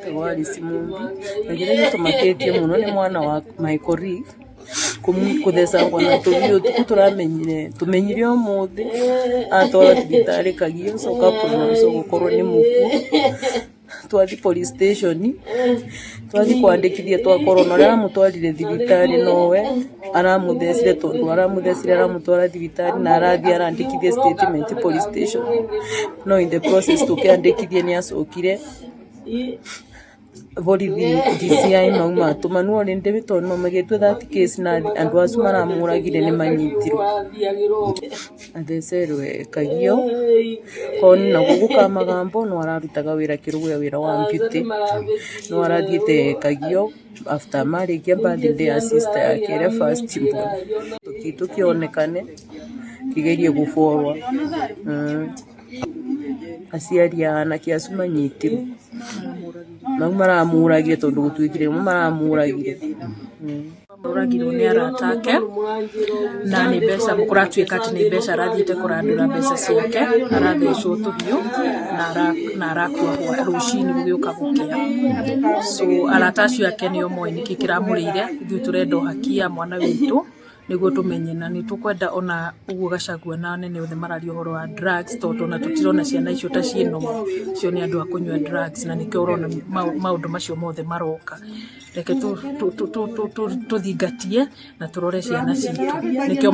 wetagwo Alice Mumbi na kĩrĩa gĩtũmakĩtie mũno nĩ mwana wa Michael Reeve kũthecangwo na tũthiũ tuku tũmenyire ũmũthĩ atwara thibitarĩ Kagio coka pronounce gũkorwo nĩ mũkuũ. Twathi police station twathi kwandĩkithia twakorwo na ũrĩa aramũtwarire thibitarĩ nowe aramũthecire tondũ aramũtwara thibitarĩ na arathiĩ arandĩkithia statement police station no in the process tũkĩandĩkithia nĩ acokire borithi DCI mauma tũmanu already tondũ no magĩtue that case na andũ acio maramũragire nĩ manyitirwo athecerwe Kagio koni na gũka Magambo no ararutaga wĩra kĩrũgũ wĩra wa beauty no arathiĩte Kagio after marĩkia birthday ya sister yake ĩrĩa first born tũkĩonekane kĩgerie gũborwa aciari a anake acio manyitirwo nao maramũragire tondũ gũtuĩkire maramũragire mũragirwo nĩ arata ake na nĩ mbeca kũratuĩka atĩ nĩ mbeca arathiĩte kũrandũra mbeca ciake arathecwo tũhiũ na arakua rũcinĩ gũgĩũka gũkĩa so arata acio ake nĩo moĩ nĩkĩ kĩramũrĩire ithuĩ tũrenda haki ya mwana witũ nĩguo tũmenye na nĩ tũkwenda ona ũguo Gachagua na nene othe mararia ũhoro wa drugs tondũ na tũtirona ciana icio ta ciĩno cio nĩ andũ a kũnyua drugs na nĩkĩo ũrona maũndũ macio mothe maroka reke tũthingatie na tũrore ciana citũ nĩkĩo